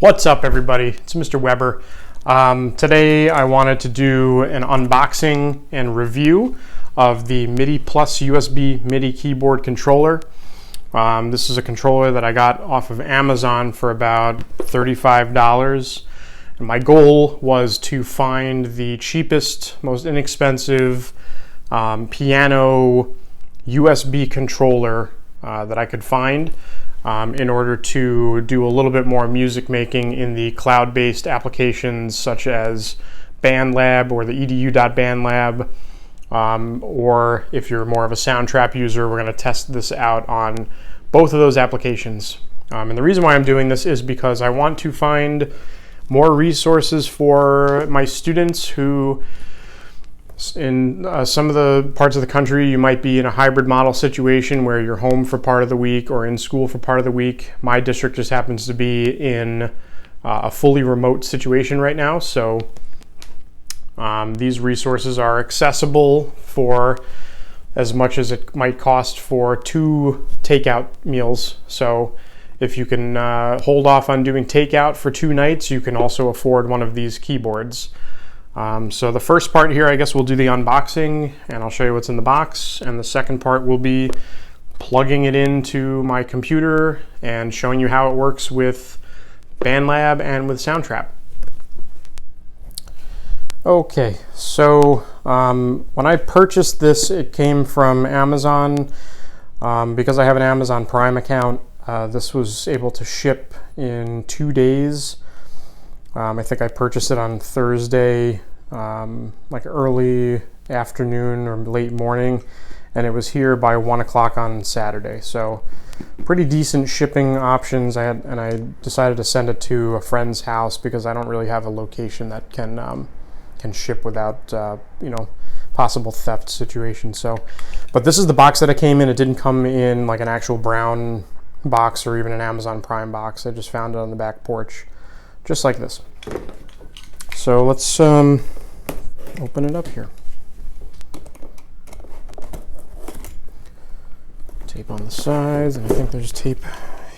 What's up, everybody? It's Mr. Weber. Today I wanted to do an unboxing and review of the MIDIPLUS USB MIDI keyboard controller. This is a controller that I got off of Amazon for about $35. And my goal was to find the cheapest, most inexpensive piano USB controller that I could find. In order to do a little bit more music making in the cloud-based applications such as BandLab or the edu.bandlab, or if you're more of a Soundtrap user, we're going to test this out on both of those applications. And the reason why I'm doing this is because I want to find more resources for my students who, in some of the parts of the country, you might be in a hybrid model situation where you're home for part of the week or in school for part of the week. My district just happens to be in a fully remote situation right now, so these resources are accessible for as much as it might cost for 2 takeout meals. So if you can hold off on doing takeout for 2 nights, you can also afford one of these keyboards. So the first part here, I guess we'll do the unboxing and I'll show you what's in the box. And the second part will be plugging it into my computer and showing you how it works with BandLab and with Soundtrap. Okay, so when I purchased this, it came from Amazon. Because I have an Amazon Prime account, this was able to ship in 2 days. I think I purchased it on Thursday, like early afternoon or late morning, and it was here by 1 o'clock on Saturday. So pretty decent shipping options. I decided to send it to a friend's house because I don't really have a location that can ship without possible theft situation. So, but this is the box that it came in. It didn't come in like an actual brown box or even an Amazon Prime box. I just found it on the back porch, just like this. So let's open it up here. Tape on the sides, and I think there's tape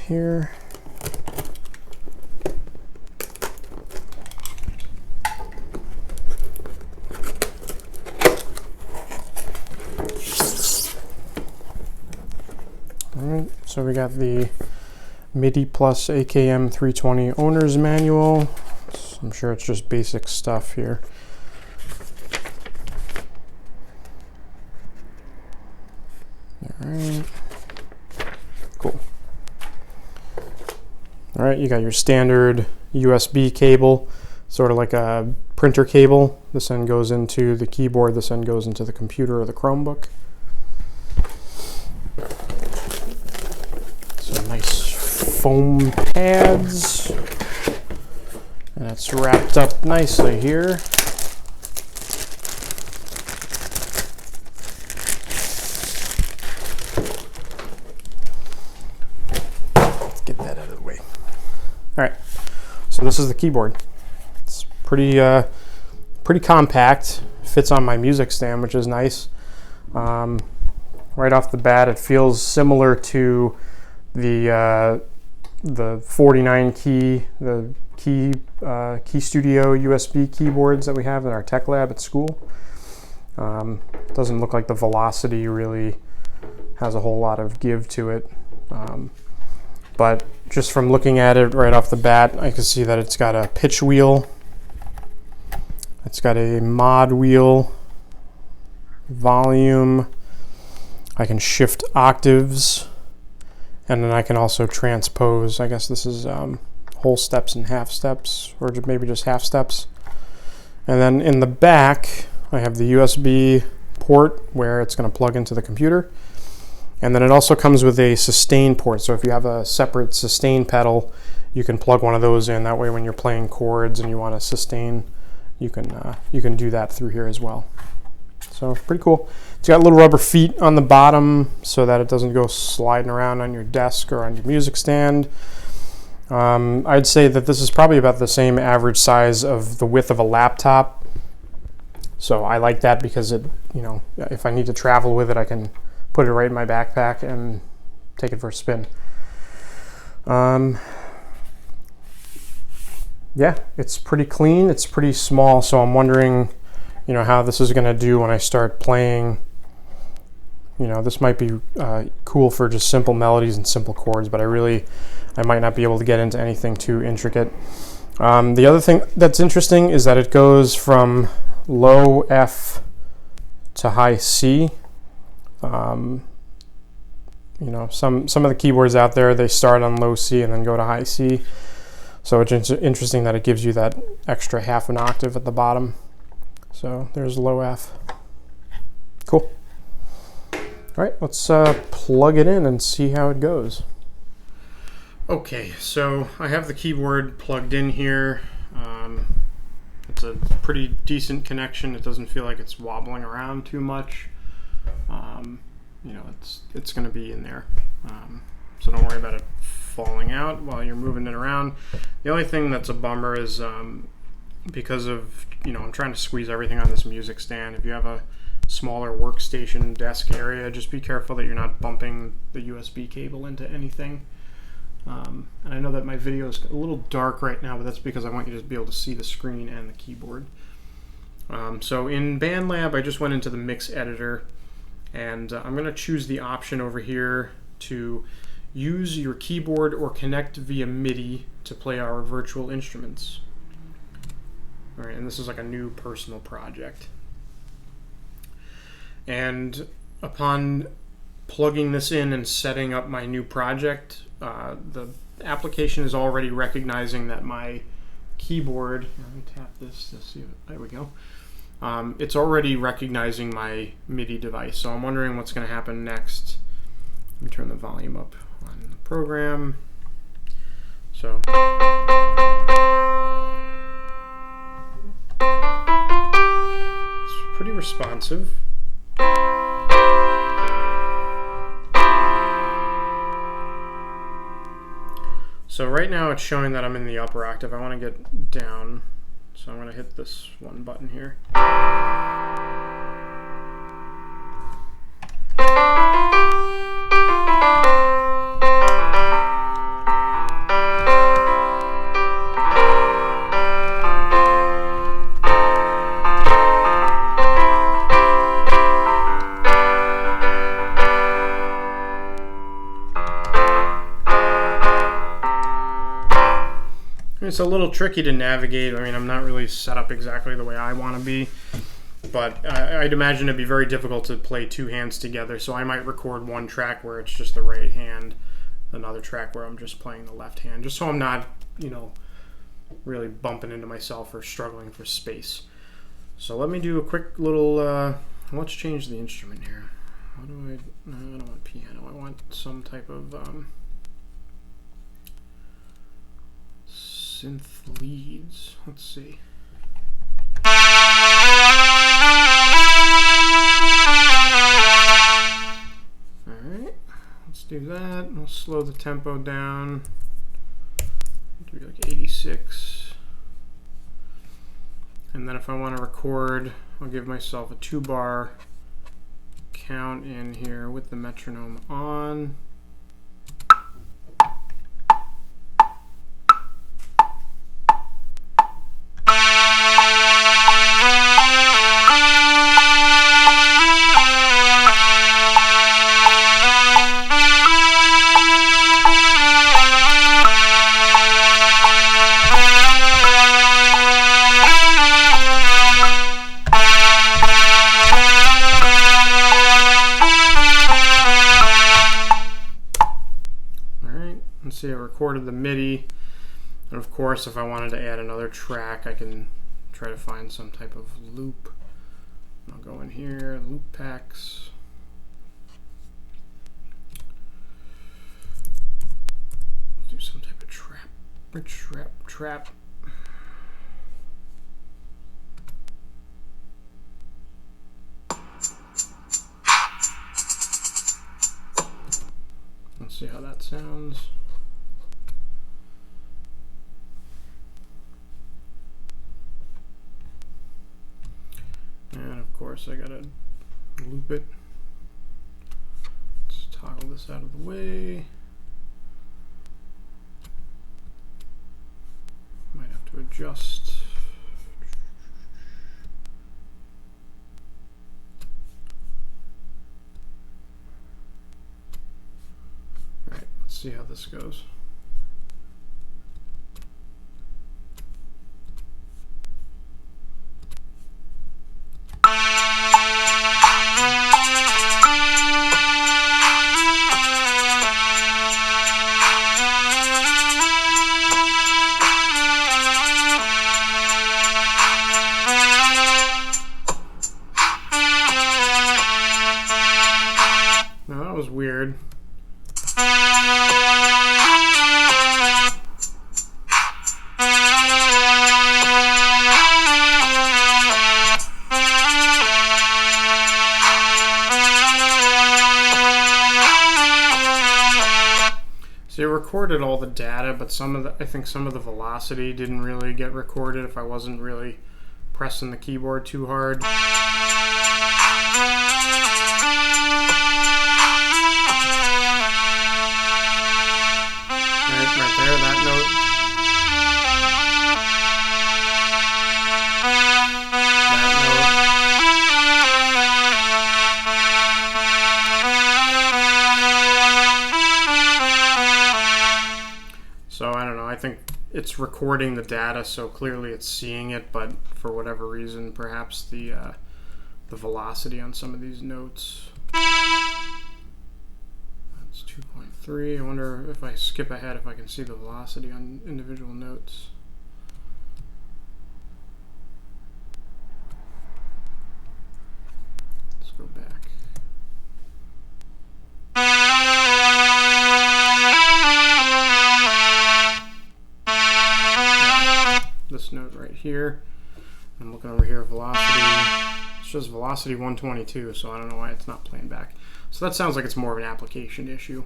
here. Alright, so we got the MIDIPLUS AKM320 owner's manual. I'm sure it's just basic stuff here. Alright. Cool. Alright, you got your standard USB cable, sort of like a printer cable. This end goes into the keyboard, this end goes into the computer or the Chromebook. Some nice foam pads. And it's wrapped up nicely here. Let's get that out of the way. All right, so this is the keyboard. It's pretty compact. Fits on my music stand, which is nice. Right off the bat, it feels similar to the 49 key, the Key Studio USB keyboards that we have in our tech lab at school. Doesn't look like the Velocity really has a whole lot of give to it, but just from looking at it right off the bat, I can see that it's got a pitch wheel, it's got a mod wheel, volume, I can shift octaves, and then I can also transpose. I guess this is whole steps and half steps, or maybe just half steps. And then in the back, I have the USB port where it's going to plug into the computer. And then it also comes with a sustain port. So if you have a separate sustain pedal, you can plug one of those in. That way when you're playing chords and you want to sustain, you can do that through here as well. So pretty cool. It's got little rubber feet on the bottom so that it doesn't go sliding around on your desk or on your music stand. I'd say that this is probably about the same average size of the width of a laptop. So I like that because it, if I need to travel with it, I can put it right in my backpack and take it for a spin. yeah, it's pretty clean. It's pretty small, so I'm wondering, you know, how this is going to do when I start playing. You know, this might be cool for just simple melodies and simple chords, but I might not be able to get into anything too intricate. The other thing that's interesting is that it goes from low F to high C. You know, some of the keyboards out there, they start on low C and then go to high C. So it's interesting that it gives you that extra half an octave at the bottom. So there's low F. Cool. All right, let's plug it in and see how it goes. Okay, so I have the keyboard plugged in here. It's a pretty decent connection. It doesn't feel like it's wobbling around too much. You know, it's going to be in there. So don't worry about it falling out while you're moving it around. The only thing that's a bummer is because of, you know, I'm trying to squeeze everything on this music stand. If you have a smaller workstation desk area, just be careful that you're not bumping the USB cable into anything. And I know that my video is a little dark right now, but that's because I want you to be able to see the screen and the keyboard. So in BandLab, I just went into the mix editor, and I'm going to choose the option over here to use your keyboard or connect via MIDI to play our virtual instruments. All right, and this is like a new personal project. And upon plugging this in and setting up my new project, the application is already recognizing that my keyboard, let me tap this to see it, there we go. It's already recognizing my MIDI device, so I'm wondering what's going to happen next. Let me turn the volume up on the program. So it's pretty responsive. So right now it's showing that I'm in the upper octave. I want to get down, so I'm going to hit this one button here. It's a little tricky to navigate. I mean, I'm not really set up exactly the way I want to be, but I'd imagine it'd be very difficult to play two hands together, so I might record one track where it's just the right hand, another track where I'm just playing the left hand, just so I'm not, you know, really bumping into myself or struggling for space. So let me do a quick little, let's change the instrument here. What do I don't want piano. I want some type of synth leads. Let's see. Alright, let's do that. I'll slow the tempo down. Do like 86. And then if I want to record, I'll give myself a 2-bar count in here with the metronome on. See, I recorded the MIDI, and of course if I wanted to add another track I can try to find some type of loop. I'll go in here, loop packs. Do some type of trap. Let's see how that sounds. And of course I gotta loop it. Let's toggle this out of the way. Might have to adjust. All right, let's see how this goes. Now that was weird. So it recorded all the data, but I think some of the velocity didn't really get recorded if I wasn't really pressing the keyboard too hard. Right there, that note. So I don't know, I think it's recording the data, so clearly it's seeing it, but for whatever reason, perhaps the velocity on some of these notes. That's 2.3. I wonder if I skip ahead if I can see the velocity on individual notes. Let's go back. This note right here. I'm looking over here, velocity. It shows velocity 122, so I don't know why it's not playing back. So that sounds like it's more of an application issue.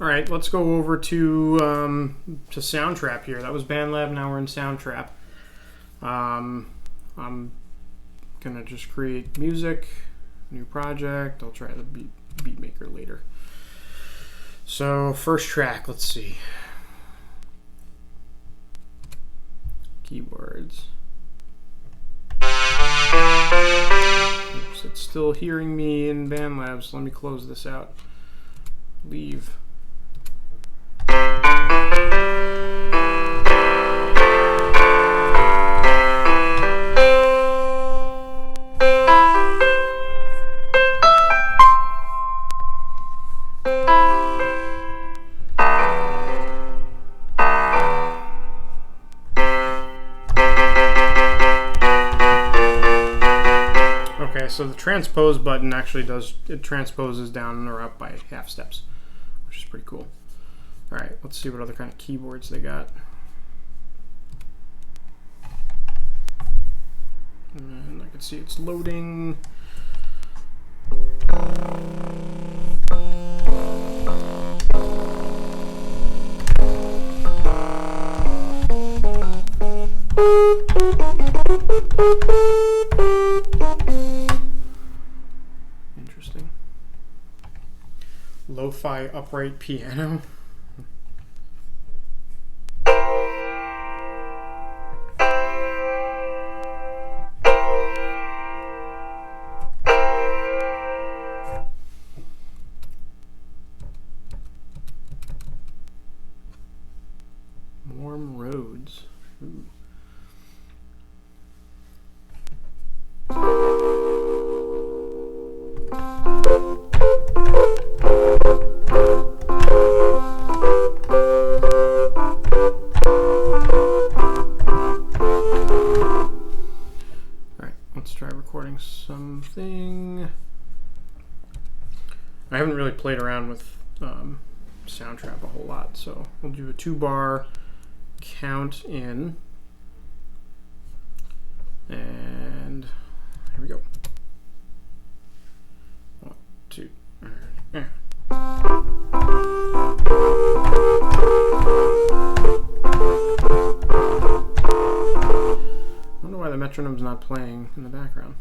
All right, let's go over to Soundtrap here. That was BandLab, now we're in Soundtrap. I'm gonna just create music, new project. I'll try the beat maker later. So first track, let's see. Keyboards. Oops, it's still hearing me in BandLab, so let me close this out. Leave. So the transpose button actually transposes down or up by half steps, which is pretty cool. All right, let's see what other kind of keyboards they got. And I can see it's loading. Interesting. Lo-fi upright piano. Warm roads. Ooh. Recording something. I haven't really played around with Soundtrap a whole lot, so we'll do a 2-bar count in, and here we go. 1, 2. I wonder why the metronome's not playing in the background.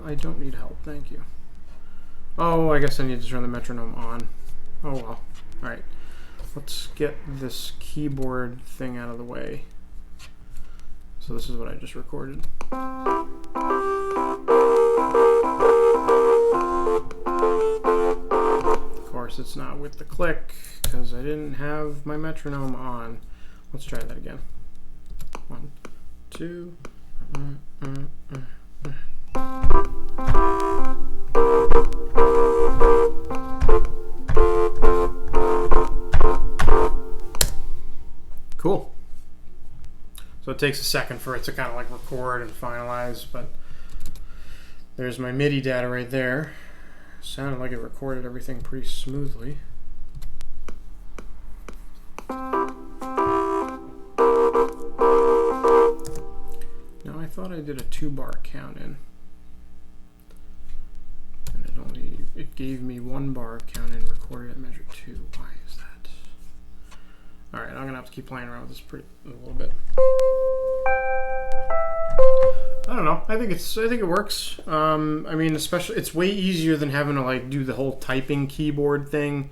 I don't need help, thank you. Oh, I guess I need to turn the metronome on. Oh well. Alright. let's get this keyboard thing out of the way. So this is what I just recorded. Of course, it's not with the click because I didn't have my metronome on. Let's try that again. 1, 2. Cool. So it takes a second for it to kind of like record and finalize, but there's my MIDI data right there. Sounded like it recorded everything pretty smoothly. Now I thought I did a 2-bar count in, and it gave me 1-bar count in recorded at measure 2. Why is that? All right, I'm gonna have to keep playing around with this a little bit. I don't know. I think it works. I mean, especially it's way easier than having to like do the whole typing keyboard thing.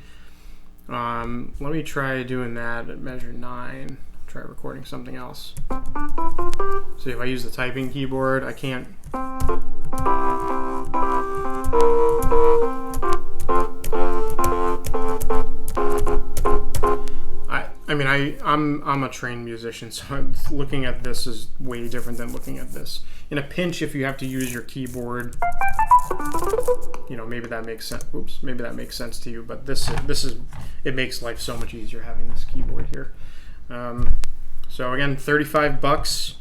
Let me try doing that at measure 9. Try recording something else. See, if I use the typing keyboard, I can't. I mean, I'm a trained musician, so looking at this is way different than looking at this. In a pinch, if you have to use your keyboard, you know, maybe that makes sense. Oops, maybe that makes sense to you. But it makes life so much easier having this keyboard here. So again, $35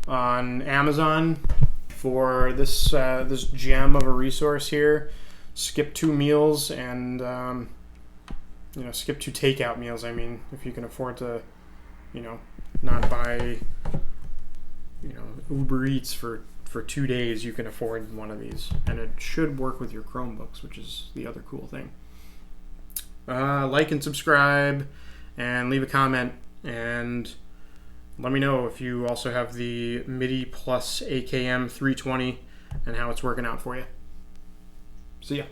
on Amazon for this this gem of a resource here. Skip 2 meals and you know, skip 2 takeout meals. I mean, if you can afford to, you know, not buy, you know, Uber Eats for 2 days, you can afford one of these, and it should work with your Chromebooks, which is the other cool thing. Like and subscribe, and leave a comment, and let me know if you also have the MIDIPLUS AKM320 and how it's working out for you. See ya.